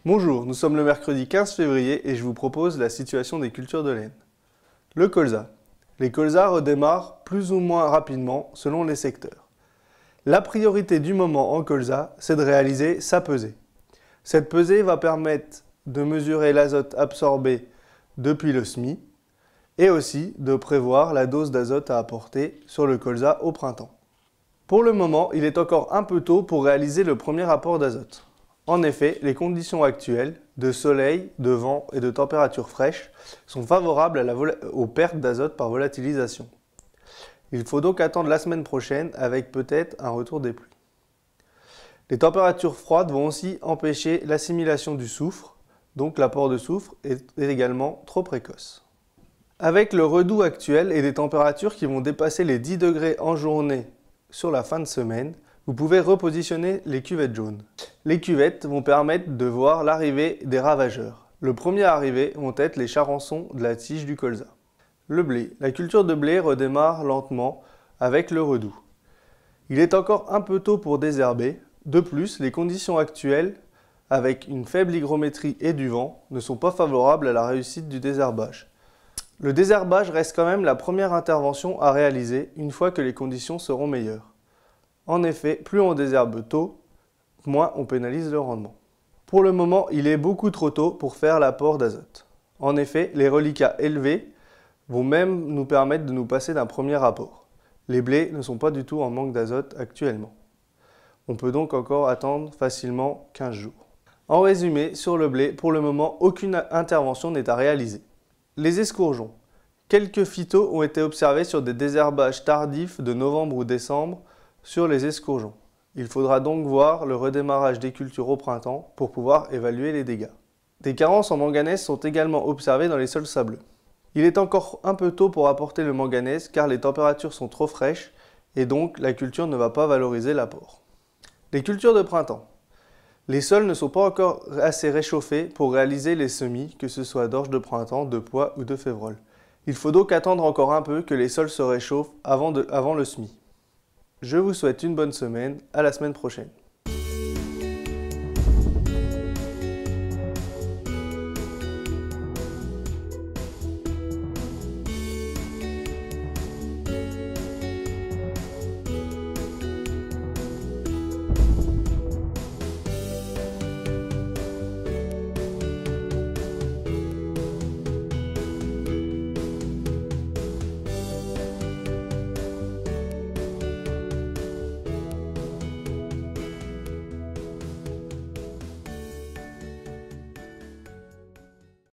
Bonjour, nous sommes le mercredi 15 février et je vous propose la situation des cultures de laine. Le colza. Les colzas redémarrent plus ou moins rapidement selon les secteurs. La priorité du moment en colza, c'est de réaliser sa pesée. Cette pesée va permettre de mesurer l'azote absorbé depuis le semis et aussi de prévoir la dose d'azote à apporter sur le colza au printemps. Pour le moment, il est encore un peu tôt pour réaliser le premier apport d'azote. En effet, les conditions actuelles de soleil, de vent et de température fraîche sont favorables aux pertes d'azote par volatilisation. Il faut donc attendre la semaine prochaine avec peut-être un retour des pluies. Les températures froides vont aussi empêcher l'assimilation du soufre, donc l'apport de soufre est également trop précoce. Avec le redout actuel et des températures qui vont dépasser les 10 degrés en journée sur la fin de semaine, vous pouvez repositionner les cuvettes jaunes. Les cuvettes vont permettre de voir l'arrivée des ravageurs. Le premier à arriver vont être les charançons de la tige du colza. Le blé. La culture de blé redémarre lentement avec le redout. Il est encore un peu tôt pour désherber. De plus, les conditions actuelles, avec une faible hygrométrie et du vent, ne sont pas favorables à la réussite du désherbage. Le désherbage reste quand même la première intervention à réaliser une fois que les conditions seront meilleures. En effet, plus on désherbe tôt, moins on pénalise le rendement. Pour le moment, il est beaucoup trop tôt pour faire l'apport d'azote. En effet, les reliquats élevés vont même nous permettre de nous passer d'un premier apport. Les blés ne sont pas du tout en manque d'azote actuellement. On peut donc encore attendre facilement 15 jours. En résumé, sur le blé, pour le moment, aucune intervention n'est à réaliser. Les escourgeons. Quelques phytos ont été observés sur des désherbages tardifs de novembre ou décembre sur les escourgeons. Il faudra donc voir le redémarrage des cultures au printemps pour pouvoir évaluer les dégâts. Des carences en manganèse sont également observées dans les sols sableux. Il est encore un peu tôt pour apporter le manganèse car les températures sont trop fraîches et donc la culture ne va pas valoriser l'apport. Les cultures de printemps. Les sols ne sont pas encore assez réchauffés pour réaliser les semis, que ce soit d'orge de printemps, de pois ou de févrole. Il faut donc attendre encore un peu que les sols se réchauffent avant le semis. Je vous souhaite une bonne semaine, à la semaine prochaine.